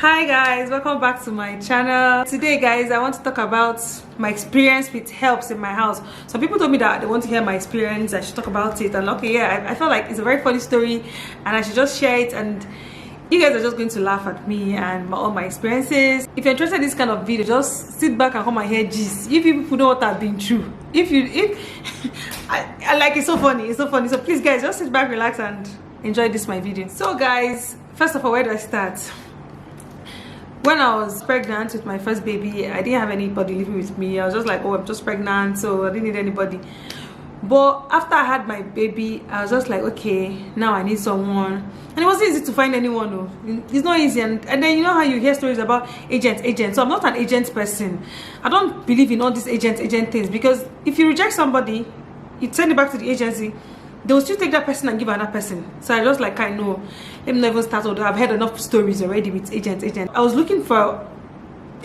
Hi guys, welcome back to my channel. Today guys, I want to talk about my experience with helps in my house. Some people told me that they want to hear my experience, I should talk about it, and okay, yeah, I felt like it's a very funny story and I should just share it, and you guys are just going to laugh at me and all my experiences. If you're interested in this kind of video, just sit back and come and hear gist. If you people know what I've been through, I like, it's so funny, so please guys, just sit back, relax and enjoy this my video. So guys, first of all, where do I start? When I was pregnant with my first baby, I didn't have anybody living with me. I was just like, oh, I'm just pregnant, so I didn't need anybody. But after I had my baby, I was just like, okay, now I need someone. And it wasn't easy to find anyone. No. It's not easy. And then you know how you hear stories about agents. So I'm not an agent person. I don't believe in all these agent things, because if you reject somebody, you send it back to the agency, they will still take that person and give another person. So I just like, I know, let me never start. Although I've heard enough stories already with agent. I was looking for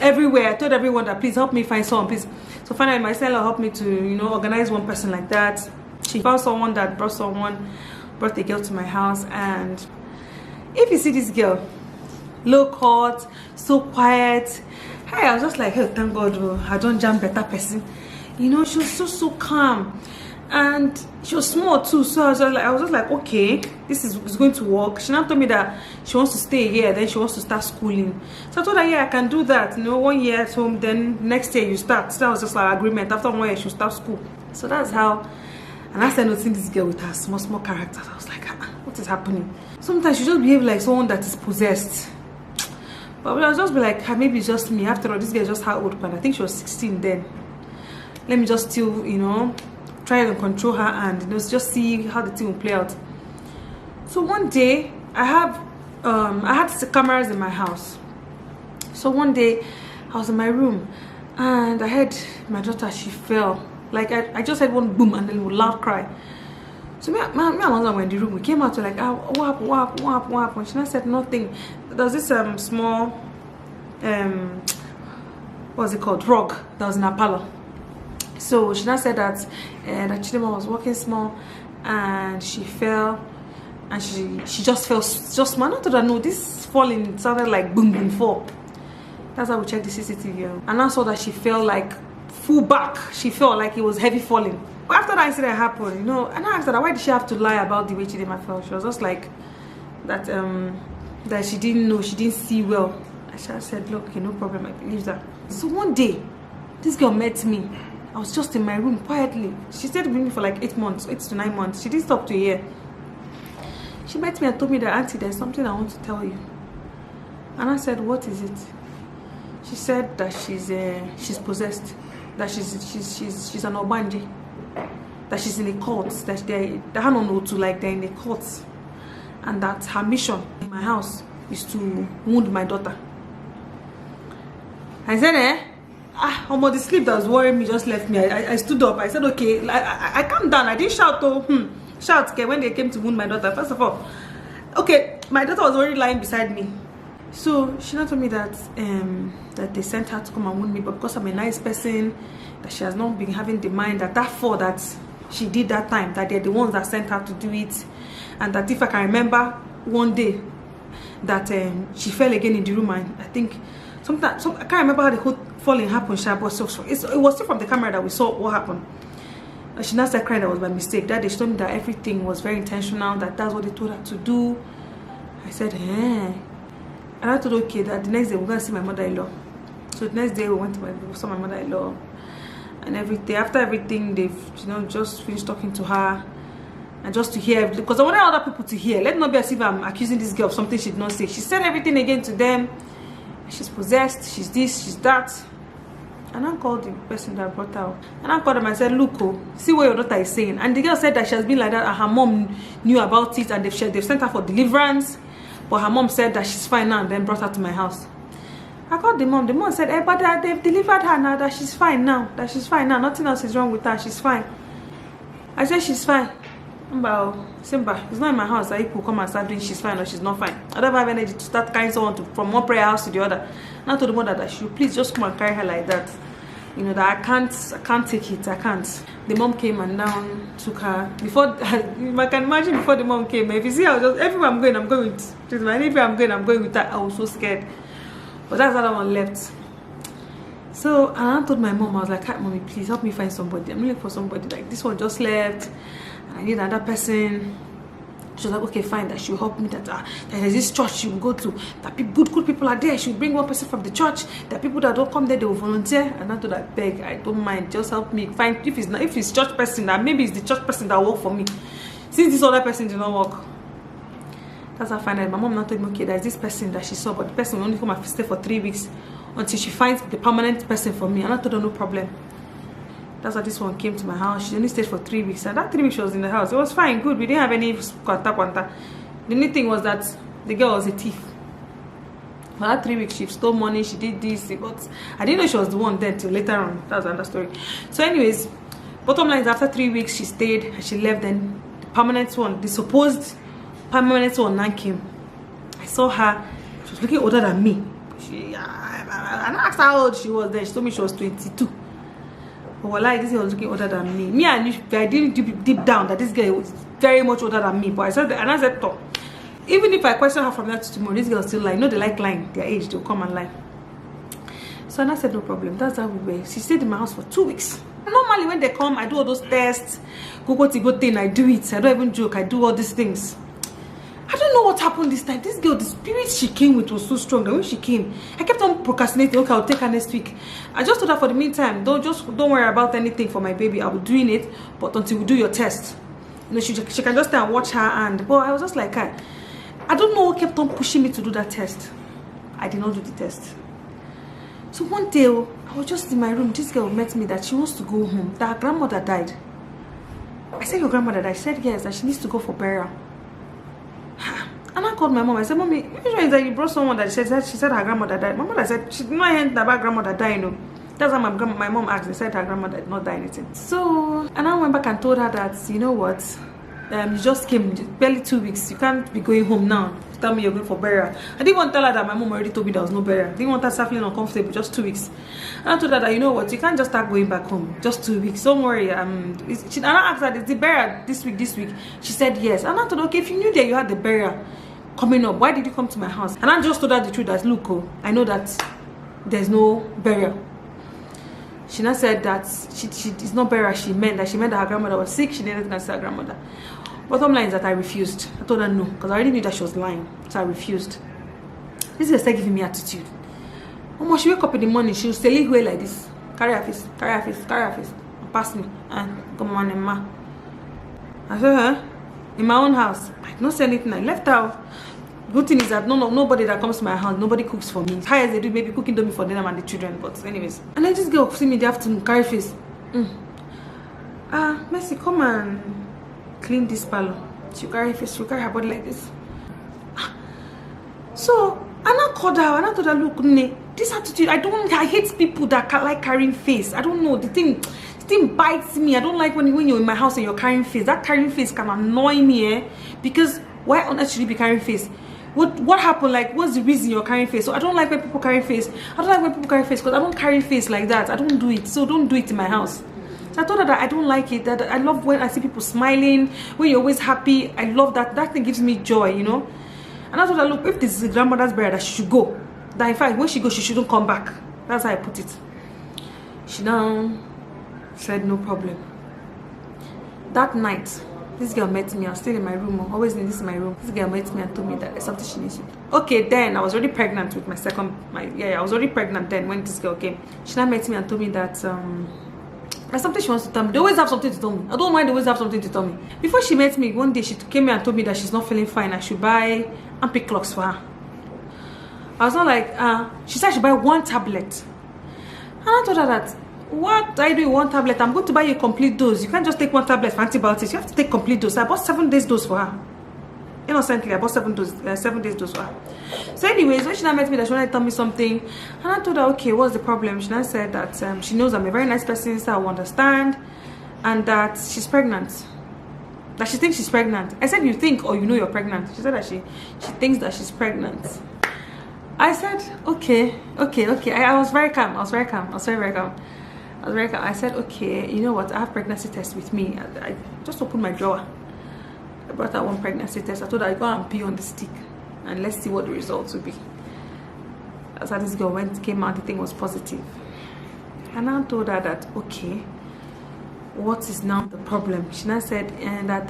everywhere. I told everyone that please help me find someone, please. So finally my seller helped me to, you know, organize one person like that. She found someone that brought a girl to my house. And if you see this girl, low cut, so quiet, hey, I was just like, hey, thank God, I don't jam better person. You know, she was so calm. And she was small too, so I was just like, okay, this is going to work. She now told me that she wants to stay here, then she wants to start schooling. So I told her, yeah, I can do that. You know, 1 year at home, then next year you start. So that was just like agreement. After 1 year, she'll start school. So that's how. And I started noticing this girl with her small characters. I was like, what is happening? Sometimes she just behave like someone that is possessed. But I'll just be like, maybe it's just me. After all, this girl is just how old, but I think she was 16 then. Let me just still, you know, try to control her and, you know, just see how the thing will play out. So one day I had cameras in my house. So one day I was in my room and I heard my daughter, she fell. Like I just heard one boom and then a loud cry. So me and my mother were in the room. We came out to like, what happened? She said nothing. There was this small what's it called, rug that was in her parlor. So she now said that that Chidema was walking small and she fell, and she just fell just small. Not that, no, this falling sounded like boom boom fall. That's how we checked the CCTV. And I saw that she fell like full back. She felt like it was heavy falling. But after that incident happened, you know, and I asked her, why did she have to lie about the way Chidema fell? She was just like that that she didn't know, she didn't see well. I said, look, okay, no problem, I believe that. So one day this girl met me. I was just in my room quietly. She stayed with me for like 8 to 9 months. She didn't stop to a year. She met me and told me that, auntie, there's something I want to tell you. And I said, what is it? She said that she's possessed, that she's an obanje, that she's in a cult, that they don't know to, like, they're in a cult, and that her mission in my house is to wound my daughter. I said, almost the sleep that was worrying me just left me. I stood up. I said, okay, I calmed down. I didn't shout, shout, okay, when they came to wound my daughter. First of all, okay, my daughter was already lying beside me. So she now told me that that they sent her to come and wound me, but because I'm a nice person, that she has not been having the mind that fall that she did that time, that they're the ones that sent her to do it, and that if I can remember one day that she fell again in the room, and I think sometimes, I can't remember how the whole falling happened, but so it was still from the camera that we saw what happened. And she now started crying that was by mistake. That they told me that everything was very intentional, that's what they told her to do. I said, and I told her, okay, that the next day we're gonna see my mother-in-law. So the next day we saw my mother-in-law, and everything. After everything, they've, you know, just finished talking to her, and just to hear, because I wanted other people to hear. Let not be as if I'm accusing this girl of something she did not say. She said everything again to them. She's possessed, she's this, she's that. And I called the person that brought her out. And I called them and said, look, see what your daughter is saying. And the girl said that she has been like that, and her mom knew about it, and they've sent her for deliverance. But her mom said that she's fine now, and then brought her to my house. I called the mom. The mom said, but they've delivered her now, that she's fine now. Nothing else is wrong with her, she's fine. I said, she's fine. Simba, it's not in my house that people come and start doing she's fine or she's not fine. I don't have energy to start carrying someone from one prayer house to the other. And I told the mother that she please just come and carry her like that. You know, that I can't take it, I can't. The mom came and down took her. Before, I can imagine before the mom came, if you see, I was just, everywhere I'm going with, anywhere I'm going with her. I was so scared. But that's the other one left. So I told my mom, I was like, "Hi, mommy, please help me find somebody. I'm looking for somebody. Like, this one just left. I need another person." She was like, "Okay, fine, that she'll help me. That there's this church she will go to. That good people are there. She'll bring one person from the church. There are people that don't come there, they will volunteer." And I told her, "Beg, I don't mind. Just help me find. If it's church person, that maybe it's the church person that will work for me. Since this other person did not work." That's how I find out. My mom now told me, "Okay, there's this person that she saw, but the person will only come and stay for 3 weeks until she finds the permanent person for me." And I told her, "No problem." That's how this one came to my house. She only stayed for 3 weeks, and that 3 weeks she was in the house. It was fine, good. We didn't have any kwanta. The only thing was that the girl was a thief. For that 3 weeks, she stole money. She did this, but I didn't know she was the one then till later on. That's another story. So, anyways, bottom line is after 3 weeks she stayed and she left. Then the permanent one, the supposed permanent one, now came. I saw her. She was looking older than me. I asked her how old she was then. She told me she was 22. But like, this girl was looking older than me. Me, I didn't deep down that this girl was very much older than me. But I said, and I said, "Top." Even if I question her from that to tomorrow, this girl still lie. You know, they like lying. Their age, they'll come and lie. So I said, "No problem." That's how we were. She stayed in my house for 2 weeks. And normally when they come, I do all those tests. Go thing. I do it. I don't even joke. I do all these things. I don't know what happened this time. This girl, the spirit she came with was so strong that when she came, I kept on procrastinating. Okay, I'll take her next week. I just told her for the meantime, don't worry about anything for my baby. I'll be doing it, but until we do your test, you know, she can just stay and watch her hand. But I was just like, I don't know what kept on pushing me to do that test. I did not do the test. So one day, I was just in my room. This girl met me that she wants to go home. That her grandmother died. I said, "Your grandmother died?" She said, "Yes, that she needs to go for burial." And I called my mom. I said, "Mommy, usually that you brought someone that she said her grandmother died." My mother said she did not hear about grandmother dying. No. That's why my mom asked. They said her grandmother did not die anything. So, and I went back and told her that, "You know what? You just came barely 2 weeks. You can't be going home now. Tell me you're going for burial." I didn't want to tell her that my mom already told me there was no burial. I didn't want her to start feeling uncomfortable. Just 2 weeks. And I told her that, "You know what? You can't just start going back home. Just 2 weeks. Don't worry." And I asked her, "Is the burial this week? This week?" She said yes. And I told her, "Okay, if you knew that you had the burial coming up, why did you come to my house?" And I just told her the truth that, "Look, I know that there's no burial." She now said that it's not burial. She meant that her grandmother was sick. She didn't see her grandmother. Bottom line is that I refused. I told her no, because I already knew that she was lying. So I refused. This girl started giving me attitude. She wake up in the morning, she'll still away like this. Carry her face, pass me, and come on, Emma. I said, "Huh? In my own house." I did not say anything. I left out. Good thing is that nobody that comes to my house, nobody cooks for me. How as they do, maybe cooking me for them and the children. But anyways, and then this girl see me in the afternoon, carry face. Mercy, come and clean this parlor. She carry face, she carry her body like this. So and I called her and I told her, "Look, Nne, this attitude, I hate people that like carrying face. I don't know, the thing bites me. I don't like when you're in my house and you're carrying face. That carrying face can annoy me, because why on earth should you be carrying face? What happened? Like, what's the reason you're carrying face?" So I don't like when people carry face. I don't like when people carry face because I don't carry face like that. I don't do it. So don't do it in my house. So I told her that I don't like it. That I love when I see people smiling, when you're always happy. I love that. That thing gives me joy, you know. And I told her, "Look, if this is the grandmother's burial, that she should go. That in fact, when she goes, she shouldn't come back." That's how I put it. She now said, "No problem." That night, this girl met me. I was still in my room. Always in this my room. This girl met me and told me that there's something she needs to do. Okay, then I was already pregnant with I was already pregnant then when this girl came. She now met me and told me that there's something she wants to tell me. They always have something to tell me. I don't mind, they always have something to tell me. Before she met me, one day she came here and told me that she's not feeling fine. I should buy ampy clocks for her. I was not like, she said I should buy 1 tablet. And I told her that, "What do I do with 1 tablet? I'm going to buy you a complete dose. You can't just take 1 tablet for antibiotics. You have to take complete dose." So I bought 7 days dose for her. Innocently, I bought 7 days dose for her. So anyways, when she now met me, that she wanted to tell me something, and I told her, "Okay, what's the problem?" She now said that she knows I'm a very nice person, so I will understand, and that she's pregnant. That she thinks she's pregnant. I said, "You think or you know you're pregnant?" She said that she thinks that she's pregnant. I said, okay. I was very calm. I was very calm. I said, "Okay, you know what? I have pregnancy test with me." I just opened my drawer. I brought out 1 pregnancy test. I told her, "I go and pee on the stick and let's see what the results will be." That's how this girl came out, the thing was positive. And I told her that, okay, what is now the problem? She now said, and that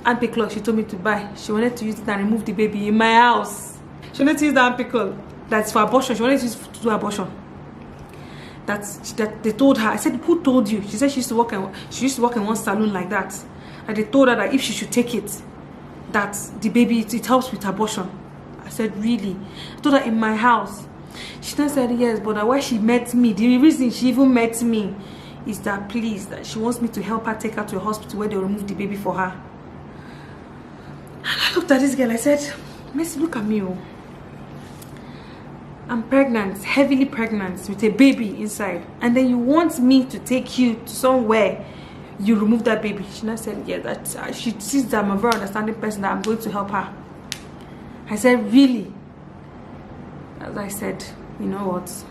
ampiclox she told me to buy, she wanted to use it and remove the baby in my house. She wanted to use the ampiclox that's for abortion. She wanted to use it to do abortion. That they told her. I said, who told you? She said she used to work in one salon like that. And they told her that if she should take it, that the baby, it helps with abortion. I said, really? I told her in my house. She then said, yes, but why she met me, the reason she even met me is that, please, that she wants me to help her take her to a hospital where they remove the baby for her. And I looked at this girl, I said, Messi, look at me. Oh. I'm pregnant, heavily pregnant, with a baby inside. And then you want me to take you to somewhere you remove that baby. She now said, yeah, that she sees that I'm a very understanding person, that I'm going to help her. I said, really? As I said, you know what?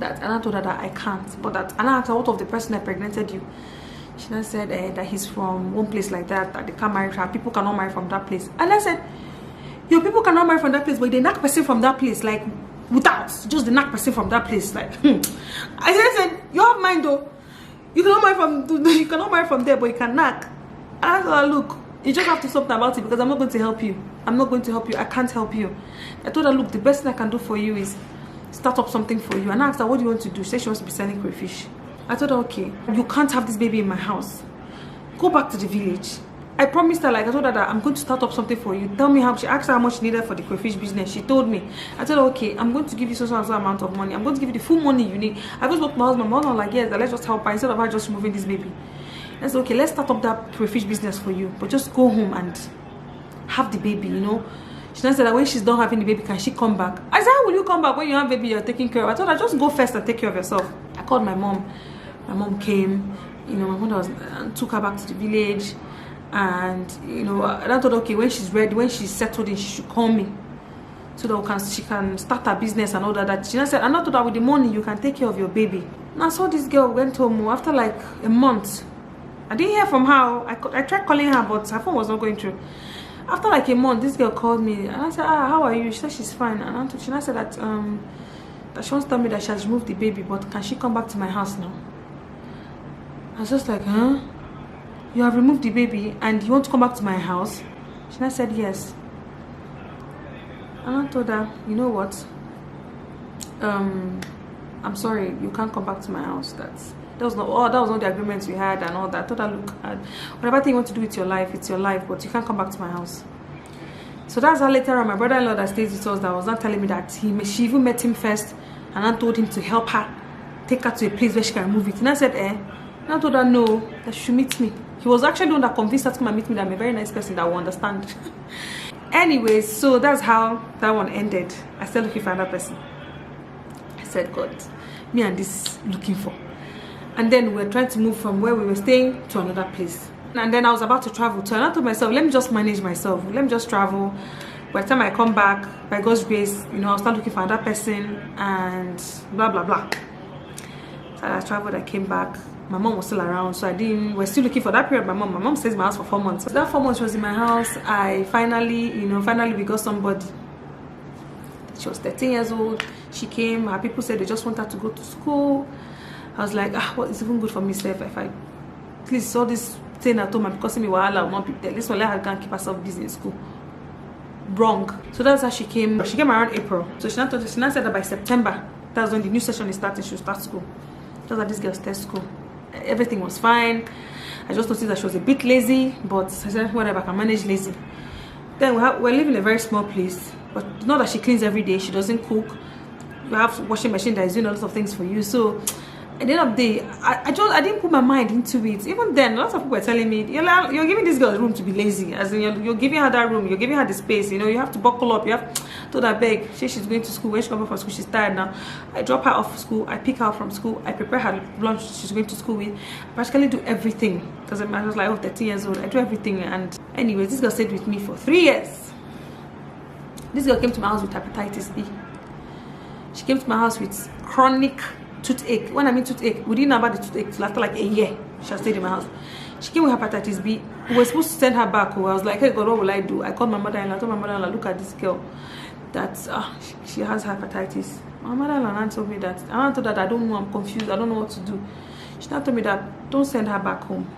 And I told her that I can't. But and I asked her, what of the person that pregnanted you? She now said that he's from one place like that they can't marry her. People cannot marry from that place. And I said, your people cannot marry from that place, but they knock person from that place, like without just the knock person from that place. Like, I said, you have mind though. You cannot marry from there, but you can knock. And I told her, look, you just have to do something about it, because I'm not going to help you. I'm not going to help you. I can't help you. I told her, look, the best thing I can do for you is start up something for you. And I asked her, what do you want to do? She said she wants to be selling crayfish. I told her, okay, you can't have this baby in my house. Go back to the village. I promised her, like, I told her that I'm going to start up something for you. Tell me how. She asked her how much she needed for the crayfish business. She told me. I told her, okay, I'm going to give you so amount of money. I'm going to give you the full money you need. I just spoke to my husband. My husband was like, yes, let's just help her instead of her just removing this baby. I said, okay, let's start up that crayfish business for you, but just go home and have the baby, you know. She then said that when she's done having the baby, can she come back? I said, how will you come back when you have baby you're taking care of? I told her, just go first and take care of yourself. I called my mom. My mom came, you know, my mother took her back to the village. And you know, I thought, okay, when she's ready, when she's settled in, she should call me so that she can start her business and all that. She said, I'm not told that with the money you can take care of your baby. And I saw this girl went home after like a month. I didn't hear from her. I tried calling her, but her phone was not going through. After like a month, this girl called me and I said, how are you? She said she's fine. And she said that that she wants to tell me that she has removed the baby, but can she come back to my house now? I was just like, huh? You have removed the baby and you want to come back to my house? She said yes. And I told her, you know what? I'm sorry, you can't come back to my house. That was not the agreements we had and all that. I told her, look, whatever thing you want to do with your life, it's your life, but you can't come back to my house. So that's how later on my brother-in-law that stays with us, that was not telling me that she even met him first and I told him to help her take her to a place where she can remove it. And I said, and I told her no, that she should meet me. He was actually the one that convinced her to come and meet me, that I'm a very nice person that will understand. Anyways, so that's how that one ended. I started looking for another person. I said, God, me and this looking for. And then we were trying to move from where we were staying to another place. And then I was about to travel to, and I told myself, let me just manage myself. Let me just travel. By the time I come back, by God's grace, you know, I'll start looking for another person and blah, blah, blah. So I traveled, I came back. My mom was still around, so we're still looking for that period. My mom stays in my house for 4 months. So that 4 months she was in my house, I finally we got somebody. She was 13 years old. She came, her people said they just want her to go to school. I was like, what is even good for me, Steph? If I please all this staying at home and because me while will not be there. Let's let her go and keep herself busy in school. Wrong. So that's how she came. She came around April. So she now said that by September, that's when the new session is starting, she'll start school. That's how this girl started school. Everything was fine. I just noticed that she was a bit lazy, but I said, whatever, I can manage lazy. Then we're living in a very small place, but not that she cleans every day, she doesn't cook. You have a washing machine that is doing a lot of things for you. So at the end of the day, I didn't put my mind into it. Even then, lots of people were telling me, you're giving this girl room to be lazy. As in, you're giving her that room, you're giving her the space, you know, you have to buckle up, you have told her, beg, she's going to school. When she comes back from school, she's tired now. I drop her off school, I pick her up from school, I prepare her lunch she's going to school with. I practically do everything. Because I was like, 13 years old, I do everything. And anyways, this girl stayed with me for 3 years. This girl came to my house with hepatitis B. She came to my house with chronic toothache. When I mean toothache, we didn't know about the toothache till after like a year. She stayed in my house. She came with hepatitis B. We were supposed to send her back. I was like, hey God, what will I do? I called my mother-in-law. I told my mother-in-law, look at this girl. that she has hepatitis. My mother and aunt told me that. And I told her that I don't know, I'm confused, I don't know what to do. She now told me that don't send her back home.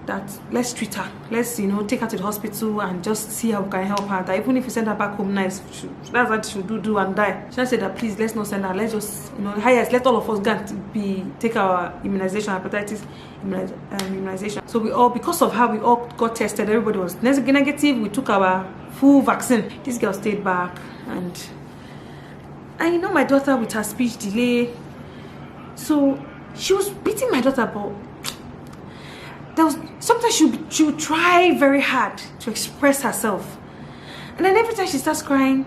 That let's treat her. Let's, you know, take her to the hospital and just see how we can help her. That even if you send her back home, nice, that's what she should do and die. She said that please, let's not send her. Let's just, you know, highest, let all of us go and take our immunization, hepatitis immunization. So we all, because of how we all got tested, everybody was negative. We took our full vaccine. This girl stayed back, and you know, my daughter with her speech delay. So she was beating my daughter, but there was sometimes she would try very hard to express herself, and then every time she starts crying,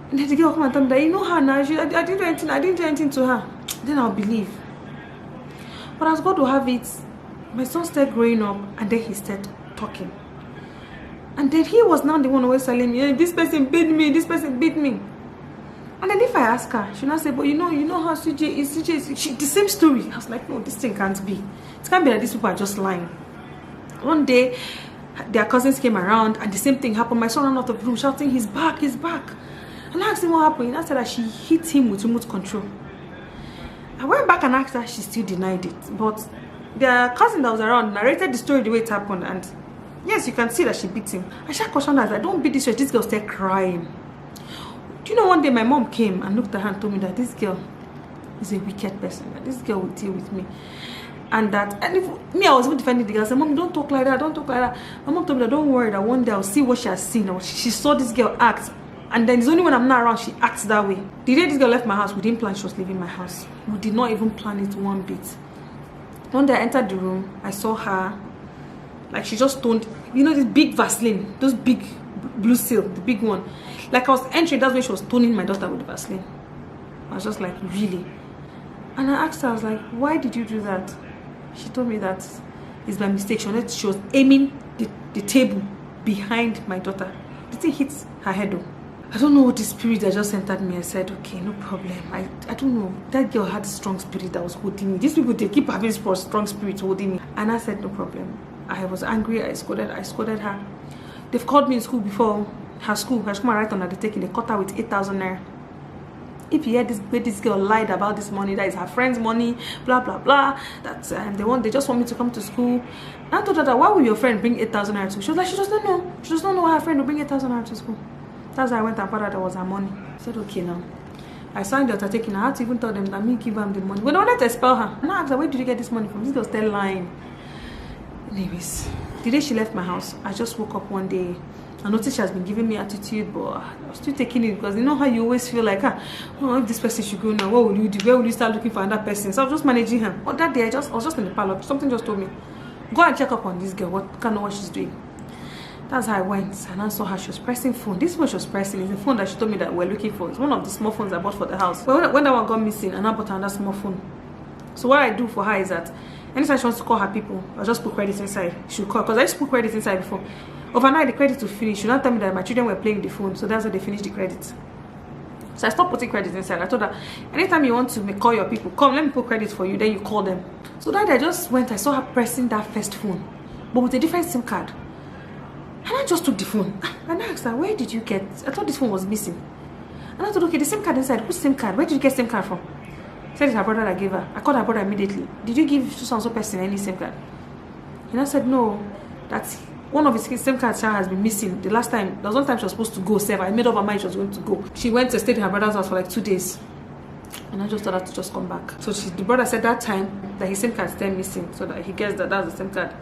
and then the girl come and tell me that, you know her now, I didn't do anything to her. Then I'll believe. But as God will have it, my son started growing up, and then he started talking, and then he was now the one always telling me, hey, this person beat me, this person beat me. And then if I ask her, she'll not say, but you know how CJ is, the same story. I was like, no, this thing can't be. It can't be that these people are just lying. One day, their cousins came around, and the same thing happened. My son ran out of the room shouting, he's back, he's back. And I asked him what happened. I said that she hit him with remote control. I went back and asked her, she still denied it. But their cousin that was around narrated the story the way it happened, and yes, you can see that she beat him. I should caution her that don't beat this way. This girl started crying. Do you know, one day my mom came and looked at her and told me that this girl is a wicked person, that this girl will deal with me. And that, and if me, I was even defending the girl. I said, Mom, don't talk like that, don't talk like that. My mom told me that don't worry, that one day I'll see what she has seen. Or she saw this girl act, and then it's only when I'm not around she acts that way. The day this girl left my house, we didn't plan she was leaving my house. We did not even plan it one bit. One day I entered the room, I saw her, like she just toned, you know, this big Vaseline, those big blue seal, the big one. Like I was entering, that's when she was toning my daughter with the Vaseline. I was just like, really? And I asked her, I was like, why did you do that? She told me that it's by mistake. She was aiming the table behind my daughter. The thing hit her head though. I don't know what the spirit that just entered me. I said, okay, no problem. I don't know. That girl had a strong spirit that was holding me. These people, they keep having strong spirits holding me. And I said, no problem. I was angry. I scolded her. They've called me in school before. Her school, her school, right on the taking. They caught her with 8,000 naira. If you hear this girl lied about this money, that is her friend's money, blah blah blah. That's they just want me to come to school. And I told her that, why would your friend bring 8,000 naira to school? She was like, she does not know. She does not know why her friend will bring 8,000 naira to school. That's why I went and found out that was her money. I said, okay now. I signed the undertaking. I had to even tell them that me give them the money. When I wanted to expel her, and I asked her, where did you get this money from? This girl still lying. Anyways, the day she left my house, I just woke up one day. I noticed she has been giving me attitude, but I was still taking it because you know how you always feel like, oh, if this person should go now, what will you do? Where will you start looking for another person? So I was just managing her. But that day, I was just in the parlor. Something just told me, go and check up on this girl. What she's doing. That's how I went, and I saw her. She was pressing phone. This phone she was pressing is the phone that she told me that we're looking for. It's one of the small phones I bought for the house. But when that one got missing, and I bought another small phone. So what I do for her is that anytime she wants to call her people, I'll just put credit inside. She'll call, because I used to put credit inside before. Overnight, the credit will finish. She'll not tell me that my children were playing the phone, so that's how they finished the credit. So I stopped putting credit inside. I told her, anytime you want to call your people, come, let me put credit for you, then you call them. So that day I just went, I saw her pressing that first phone, but with a different SIM card. And I just took the phone. And I asked her, where did you get? I thought this phone was missing. And I thought, okay, the SIM card inside. Whose SIM card? Where did you get SIM card from? She said it's her brother that gave her. I called her brother immediately. Did you give so-and-so person any SIM card? And I said, no, that's one of his SIM cards has been missing. The last time, there was one time she was supposed to go save. I made up her mind she was going to go. She went to stay in her brother's house for like 2 days. And I just told her to just come back. So the brother said that time that his SIM card is still missing, so that he gets that that's the SIM card.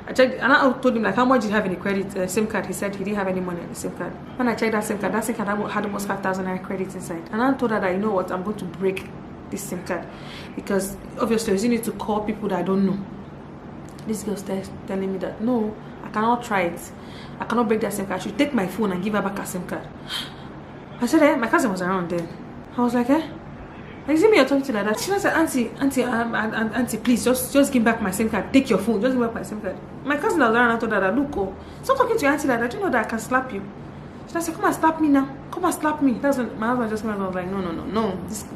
I checked, and I told him like, how much did you have in the credit SIM card? He said he didn't have any money on the SIM card. When I checked that SIM card had almost 5,000 naira credit inside. And I told her that, you know what, I'm going to break this SIM card, because obviously you need to call people that I don't know. This girl started telling me that no, I cannot try it. I cannot break that SIM card. I should take my phone and give her back her SIM card. I said, my cousin was around then. I was like, like, see me, you're talking to like that. She said, auntie, please, just give back my SIM card. Take your phone, just give back my SIM card. My cousin was around and told her that, look, stop talking to your auntie like that. You know that I can slap you. She said, come and slap me now. Come and slap me. That's when my husband just came and was like, no.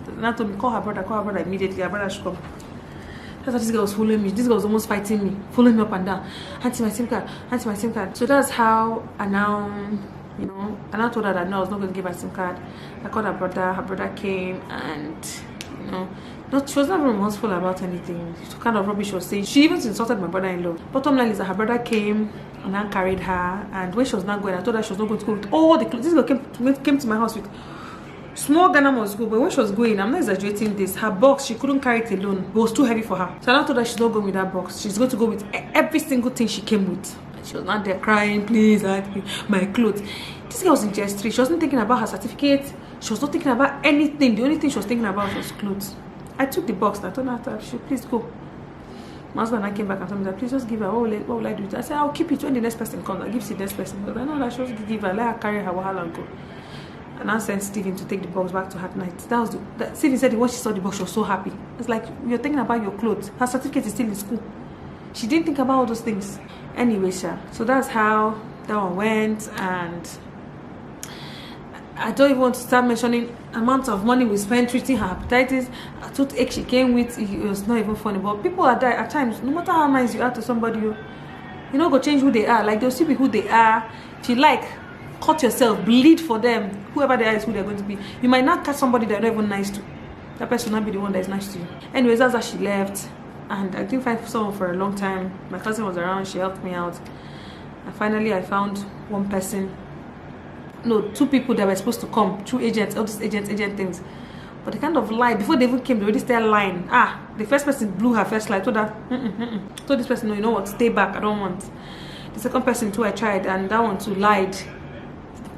And I told me, call her brother immediately. Her brother should come. That's how this girl was following me. This girl was almost fighting me, following me up and down. Auntie, my SIM card. Auntie, my SIM card. So that's how I now you know. And I told her that no, I was not going to give her SIM card. I called her brother came, and you know, she was not very remorseful about anything. She kind of rubbish she was saying. She even insulted my brother-in-law. Bottom line is that her brother came and I carried her, and when she was not going, I told her she was not going to go with all the clothes. This girl came to my house with small Ghana must go, but when she was going, I'm not exaggerating this, her box, she couldn't carry it alone. It was too heavy for her. So I now told her she's not going with that box. She's going to go with every single thing she came with. And she was not there crying, please, my clothes. This girl was in JS3. She wasn't thinking about her certificate. She was not thinking about anything. The only thing she was thinking about was clothes. I took the box and I told her, she please go. My husband and I came back and told me that please just give her. What will I do? I said, I'll keep it when the next person comes. I'll give it to the next person. But I know that she was give her, let her carry her wahala and go. And I sent Stephen to take the box back to her at night. That was Stephen said when she saw the box, she was so happy. It's like, you're thinking about your clothes. Her certificate is still in school. She didn't think about all those things. Anyway, so that's how that one went. And I don't even want to start mentioning amount of money we spent treating her hepatitis. A toothache she came with, it was not even funny. But people are there at times, no matter how nice you are to somebody, you know, go change who they are. Like, they'll still be who they are. If you like, cut yourself, bleed for them. Whoever they are is who they're going to be. You might not catch somebody they're not even nice to. That person will not be the one that is nice to you. Anyways, that's how she left. And I didn't find someone for a long time. My cousin was around, she helped me out. And finally I found one person. No, two people that were supposed to come. Two agents, all these agent things. But they kind of lied. Before they even came, they already started lying. The first person blew her first lie. Told her, told this person, no, you know what, stay back, I don't want. The second person too, I tried, and that one too lied.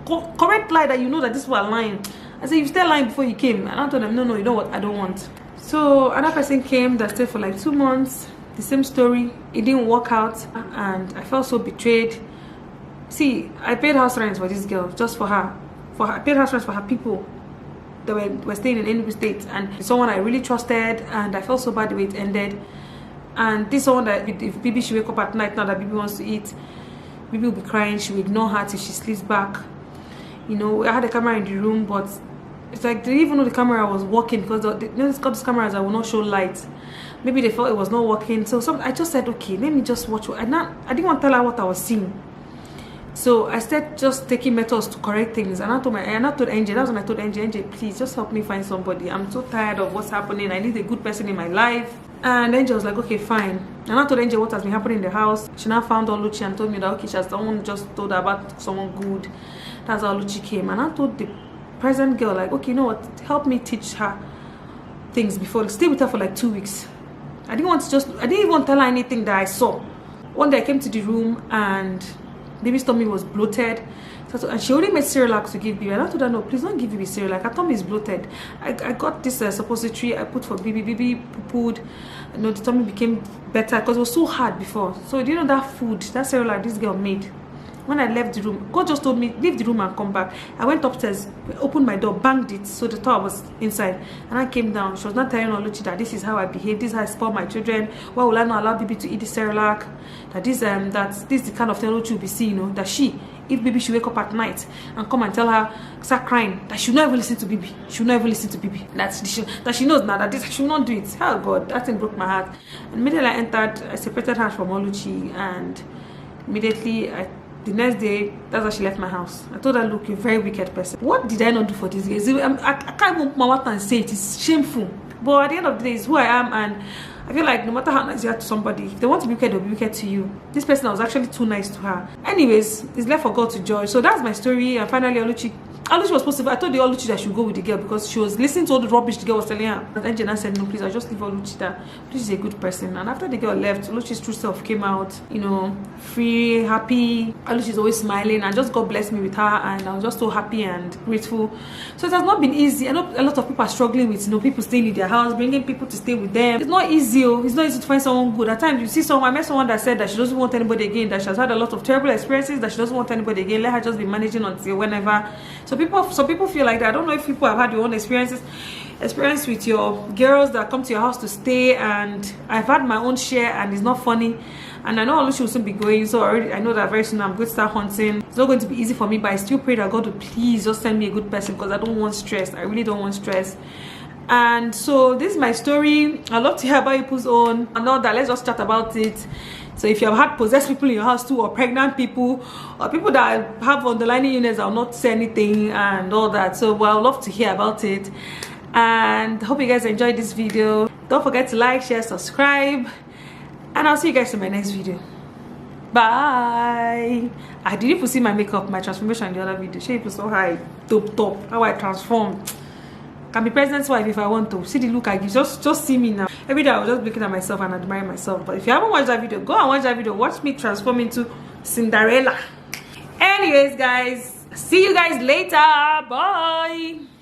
Correct lie that you know that this was lying. I said, you still lying before you came. And I told them, no, you know what, I don't want. So another person came that stayed for like 2 months. The same story. It didn't work out, and I felt so betrayed. See, I paid house rent for this girl, just for her. I paid house rent for her people that were staying in Enugu State, and someone I really trusted, and I felt so bad the way it ended. And this someone that if Bibi she wake up at night now that Bibi wants to eat, Bibi will be crying. She will ignore her till she sleeps back. You know, I had a camera in the room, but it's like they didn't even know the camera was working, because they got these cameras that will not show light. Maybe they felt it was not working. So I just said, okay, let me just watch. I didn't want to tell her what I was seeing. So I started just taking methods to correct things. And I told Nj, that's when I told Nj, please just help me find somebody. I'm so tired of what's happening. I need a good person in my life. And Nj was like, okay, fine. And I told Nj what has been happening in the house. She now found Oluchi and told me that, okay, someone just told her about someone good. That's how Oluchi came. And I told the present girl, like, okay, you know what, help me teach her things before. Stay with her for like 2 weeks. I didn't even tell her anything that I saw. One day I came to the room and Baby's tummy was bloated. And she only made Cerelac to give Baby. And I told her, no, please don't give Baby Cerelac. Her tummy is bloated. I got this suppository I put for Baby. Baby poo-pooed. You know, the tummy became better because it was so hard before. So, do you know that food, that Cerelac this girl made? When I left the room, God just told me, leave the room and come back. I went upstairs, opened my door, banged it, so the door was inside. And I came down. She was not telling Oluchi that this is how I behave, this is how I spoil my children. Why will I not allow Baby to eat the Cerelac? That this is the kind of thing Oluchi will be seeing, you know, that if Baby should wake up at night and come and tell her, start crying, that she will not even listen to Baby. She will not even listen to Baby. That she knows now that she will not do it. Oh God, that thing broke my heart. And immediately I entered, I separated her from Oluchi, and immediately the next day, that's how she left my house. I told her, look, you're a very wicked person. What did I not do for this girl? I can't even come out and say it. It's shameful. But at the end of the day, it's who I am, and I feel like no matter how nice you are to somebody, if they want to be wicked, they'll be wicked to you. This person was actually too nice to her. Anyways, it's left for God to judge. So that's my story. And finally, Oluchi was supposed to. I told the Oluchi that she would go with the girl because she was listening to all the rubbish the girl was telling her. And Jenna said, no, please, I'll just leave Oluchi there. Please, she's a good person. And after the girl left, Oluchi's true self came out, you know, free, happy. Oluchi's always smiling, and just God blessed me with her, and I was just so happy and grateful. So it has not been easy. I know a lot of people are struggling with, you know, people staying in their house, bringing people to stay with them. It's not easy. It's not easy to find someone good. At times, you see someone. I met someone that said that she doesn't want anybody again, that she has had a lot of terrible experiences, that she doesn't want anybody again. Let her just be managing until whenever. So some people feel like that. I don't know if people have had your own experience with your girls that come to your house to stay, and I've had my own share, and it's not funny. And I know Oluchi will soon be going, so I know that very soon I'm going to start hunting. It's not going to be easy for me, but I still pray that God will please just send me a good person, because I don't want stress. I really don't want stress. And so this is my story. I'd love to hear about people's own. And all that, let's just chat about it. So So if you have had possessed people in your house too, or pregnant people, or people that have underlying illness that will not say anything and all that, so well, I'd love to hear about it. And hope you guys enjoyed this video. Don't forget to like, share, subscribe, and I'll see you guys in my next video. Bye. I didn't even see my makeup, my transformation in the other video. Shape is so high, top, how I transformed. Can be president's wife if I want to. See the look I give. Just see me now. Every day I was just looking at myself and admiring myself. But if you haven't watched that video, go and watch that video. Watch me transform into Cinderella. Anyways, guys, see you guys later. Bye.